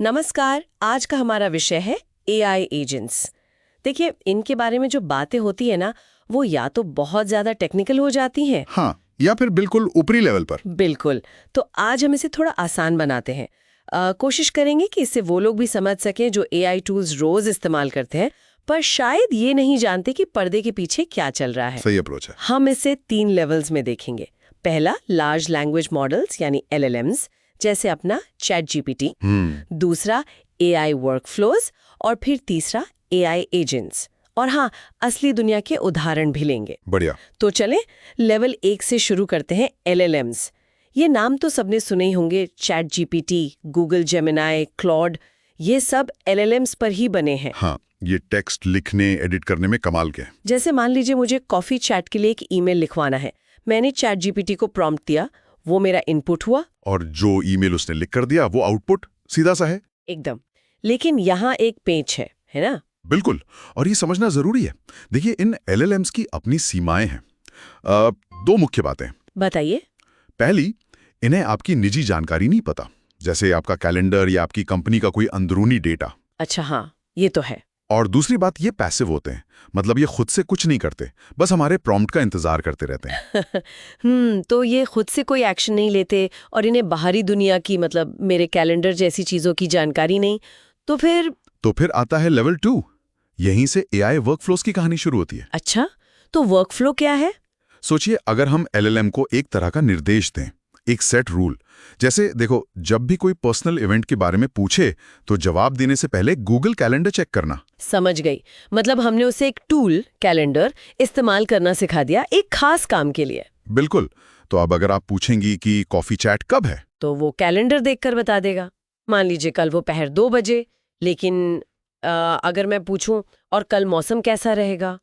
नमस्कार। आज का हमारा विषय है एआई एजेंट्स। देखिए, इनके बारे में जो बातें होती है ना, वो या तो बहुत ज्यादा टेक्निकल हो जाती हैं। हाँ, या फिर बिल्कुल ऊपरी लेवल पर। बिल्कुल। तो आज हम इसे थोड़ा आसान बनाते हैं। कोशिश करेंगे कि इससे वो लोग भी समझ सकें जो एआई टूल्स रोज इस्तेमाल करते हैं, पर शायद ये नहीं जानते कि पर्दे के पीछे क्या चल रहा है। सही अप्रोच है। हम इसे 3 लेवल्स में देखेंगे। पहला, लार्ज लैंग्वेज मॉडल्स यानी एलएलएम्स, जैसे अपना चैट जीपीटी। दूसरा, एआई वर्कफ्लोज। और फिर तीसरा, एआई एजेंट्स। और हाँ, असली दुनिया के उदाहरण भी लेंगे। बढ़िया। तो चलें, लेवल 1 से शुरू करते हैं। एलएलएम्स, ये नाम तो सबने सुने ही होंगे। Chat GPT, Google Gemini, Claude, ये सब एलएलएम्स पर ही बने हैं। हाँ, ये टेक्स्ट लिखने एडिट करने में कमाल के हैं। जैसे मान लीजिए मुझे कॉफी चैट के लिए एक ईमेल लिखवाना है। मैंने चैट जीपीटी को प्रॉम्प्ट दिया, वो मेरा इनपुट हुआ। और जो ईमेल उसने लिख कर दिया वो आउटपुट सीधा सा है। एकदम। लेकिन यहाँ एक पेंच है ना? बिल्कुल, और ये समझना जरूरी है। देखिए, इन एलएलएम्स की अपनी सीमाएं हैं। दो मुख्य बातें। बताइए। पहली, इन्हें आपकी निजी जानकारी नहीं पता, जैसे आपका कैलेंडर या आपकी कंपनी का कोई अंदरूनी डेटा। अच्छा, हाँ, ये तो है। और दूसरी बात, ये पैसिव होते हैं, मतलब ये खुद से कुछ नहीं करते, बस हमारे प्रॉम्प्ट का इंतजार करते रहते हैं। तो ये खुद से कोई एक्शन नहीं लेते और इन्हें बाहरी दुनिया की, मतलब मेरे कैलेंडर जैसी चीजों की जानकारी नहीं। तो फिर आता है लेवल 2। यहीं से एआई वर्कफ्लोज की कहानी शुरू होती है। अच्छा, तो वर्कफ्लो क्या है? सोचिए, अगर हम एलएलएम को एक तरह का निर्देश दें, एक सेट रूल। जैसे देखो, जब भी कोई पर्सनल इवेंट के बारे में पूछे तो जवाब देने से पहले गूगल कैलेंडर चेक करना। समझ गई। मतलब हमने उसे एक टूल, कैलेंडर, इस्तेमाल करना सिखा दिया एक खास काम के लिए। बिल्कुल। तो अब अगर आप पूछेंगी कि कॉफी चैट कब है, तो वो कैलेंडर देखकर बता देगा। मान लीजिए कल वो पहर 2 बजे। लेकिन अगर मैं पूछूं और कल मौसम कैसा रहेगा,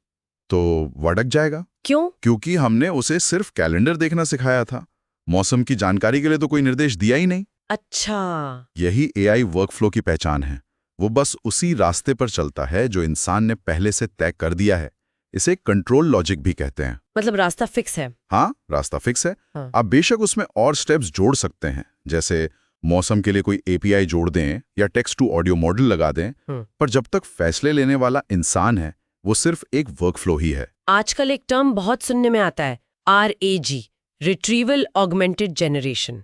तो वो अटक जाएगा। क्यों? क्योंकि हमने उसे सिर्फ कैलेंडर देखना सिखाया था, मौसम की जानकारी के लिए तो कोई निर्देश दिया ही नहीं। अच्छा। यही एआई वर्कफ्लो की पहचान है। वो बस उसी रास्ते पर चलता है जो इंसान ने पहले से तय कर दिया है। इसे कंट्रोल लॉजिक भी कहते हैं। मतलब रास्ता फिक्स है। हाँ, रास्ता फिक्स है। हाँ। आप बेशक उसमें और स्टेप्स जोड़ सकते हैं, जैसे मौसम के लिए कोई एपीआई जोड़ दें या टेक्स्ट टू ऑडियो मॉडल लगा दें, पर जब तक फैसले लेने वाला इंसान है, वो सिर्फ एक वर्कफ्लो ही है। आजकल एक टर्म बहुत सुनने में आता है, RAG, रिट्रीवल ऑगमेंटेड जनरेशन।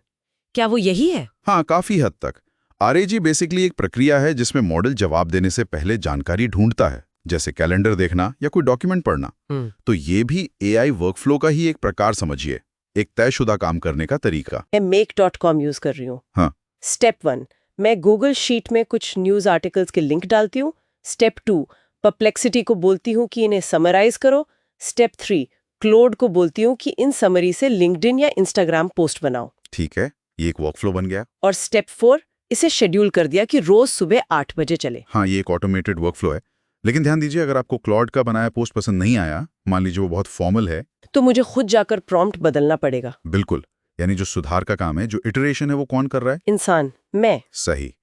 क्या वो यही है? हाँ, काफी हद तक। आरएजी बेसिकली एक प्रक्रिया है जिसमें मॉडल जवाब देने से पहले जानकारी ढूंढता है, जैसे कैलेंडर देखना या कोई डॉक्यूमेंट पढ़ना। तो ये भी एआई वर्कफ्लो का ही एक प्रकार समझिए, एक तयशुदा काम करने का तरीका। मैं make.com यूज कर रही हूँ। हाँ। स्टेप 1, मैं गूगल शीट में कुछ न्यूज आर्टिकल्स के लिंक डालती हूँ। स्टेप 2, परप्लेक्सिटी को बोलती हूँ कि इन्हें समराइज करो। स्टेप 3, क्लोड को बोलती हूँ कि इन समरी से लिंक्डइन या इंस्टाग्राम पोस्ट बनाओ। ठीक है, ये एक वर्कफ्लो बन गया। और स्टेप 4, इसे शेड्यूल कर दिया कि रोज सुबह 8 बजे चले। हाँ, ये एक ऑटोमेटेड वर्कफ्लो है। लेकिन ध्यान दीजिए, अगर आपको क्लॉड का बनाया पोस्ट पसंद नहीं आया, मान लीजिए वो बहुत फॉर्मल है, तो मुझे खुद जाकर प्रॉम्प्ट बदलना पड़ेगा। बिल्कुल। यानी जो सुधार का काम है, जो इटरेशन है, वो कौन कर रहा है? इंसान, मैं। सही।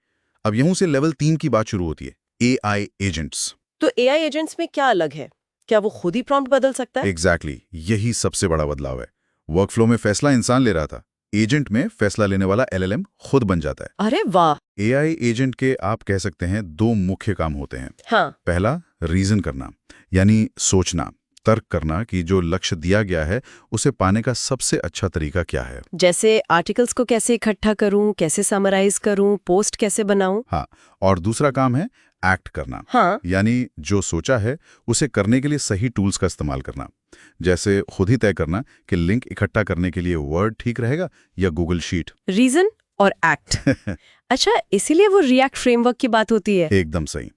अब यूं से लेवल 3 की बात शुरू होती है, एआई एजेंट्स। तो एआई एजेंट्स में क्या अलग है? क्या वो खुद ही प्रॉम्प्ट बदल सकता है? एग्जैक्टली, यही सबसे बड़ा बदलाव है। वर्कफ्लो में फैसला इंसान ले रहा था, एजेंट में फैसला लेने वाला एलएलएम खुद बन जाता है। अरे वाह। एआई एजेंट के आप कह सकते हैं 2 मुख्य काम होते हैं। हाँ। पहला, रीजन करना, यानी सोचना, तर्क करना कि जो लक्ष्य दिया गया है उसे पाने का सबसे अच्छा तरीका क्या है। जैसे आर्टिकल्स को कैसे इकट्ठा करूं, कैसे समराइज करूं, पोस्ट कैसे बनाऊं। हाँ, और दूसरा काम है एक्ट करना। हाँ। यानी जो सोचा है उसे करने के लिए सही टूल्स का इस्तेमाल करना, जैसे खुद ही तय करना कि लिंक इकट्ठा करने के लिए वर्ड ठीक रहेगा या गूगल शीट। रीजन और एक्ट। अच्छा, इसीलिए वो रिएक्ट फ्रेमवर्क की बात होती है। एकदम सही।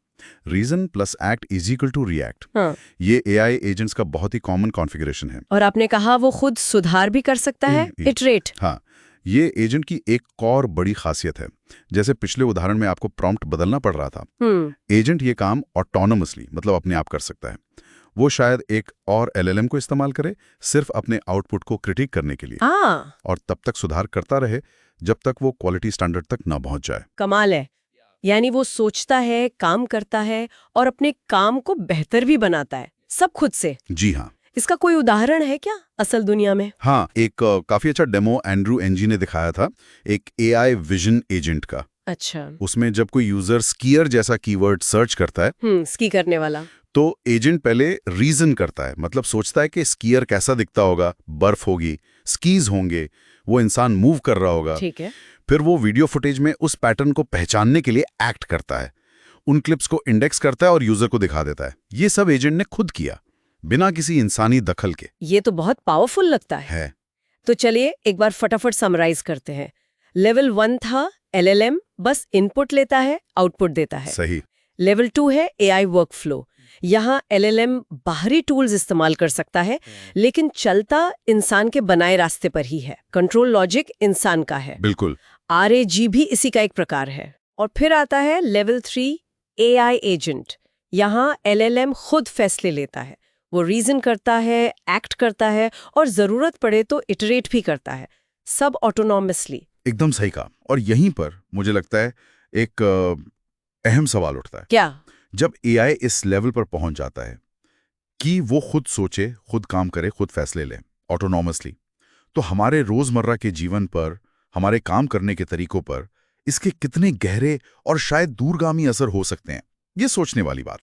Reason plus act is equal to react. हाँ। ये एआई एजेंट्स का बहुत ही कॉमन कॉन्फ़िगरेशन है। और आपने कहा वो खुद सुधार भी कर सकता है, इटरेट। हाँ, ये एजेंट की एक और बड़ी खासियत है। जैसे पिछले उदाहरण में आपको प्रॉम्प्ट बदलना पड़ रहा था, एजेंट ये काम ऑटोनोमसली, मतलब अपने आप कर सकता है। वो शायद एक और एलएलएम को इस्तेमाल करे, सिर्फ अपने आउटपुट को क्रिटिक करने के लिए, और तब तक सुधार करता रहे जब तक वो क्वालिटी स्टैंडर्ड तक ना पहुंच जाए। कमाल है। यानी वो सोचता है, काम करता है और अपने काम को बेहतर भी बनाता है, सब खुद से। जी हाँ। इसका कोई उदाहरण है क्या असल दुनिया में? हाँ, एक काफी अच्छा डेमो एंड्रू एनजी ने दिखाया था, एक एआई विजन एजेंट का। अच्छा। उसमें जब कोई यूजर स्कीयर जैसा कीवर्ड सर्च करता है स्की करने वाला। तो एजेंट पहले रीजन करता है, मतलब सोचता है कि स्कीयर कैसा दिखता होगा, बर्फ होगी, स्कीज होंगे, वो इंसान मूव कर रहा होगा। ठीक है। फिर वो वीडियो फुटेज में उस पैटर्न को पहचानने के लिए एक्ट करता है, उन क्लिप्स को इंडेक्स करता है और यूजर को दिखा देता है। ये सब एजेंट ने खुद किया, बिना किसी इंसानी दखल के। ये तो बहुत पावरफुल लगता है। तो चलिए एक बार फटाफट समराइज करते हैं। लेवल 1 था LLM बस इनपुट लेता है, आउटपुट देता है। सही। लेवल 2 है AI वर्कफ्लो। यहाँ LLM बाहरी टूल्स इस्तेमाल कर सकता है, लेकिन चलता इंसान के बनाए रास्ते पर ही है। कंट्रोल लॉजिक इंसान का है। बिल्कुल। RAG भी इसी का एक प्रकार है। और फिर आता है लेवल 3 AI एजेंट। यहाँ LLM खुद फैसले लेता है, वो रीजन करता है, एक्ट करता है और जरूरत पड़े तो इटरेट भी करता है, सब ऑटोनॉमसली। एकदम सही कहा। और यहीं पर मुझे लगता है एक अहम सवाल उठता है। क्या? जब AI इस लेवल पर पहुंच जाता है कि वो खुद सोचे, खुद काम करे, खुद फैसले ले, ऑटोनॉमसली, तो हमारे रोजमर्रा के जीवन पर, हमारे काम करने के तरीकों पर इसके कितने गहरे और शायद दूरगामी असर हो सकते हैं, ये सोचने वाली बात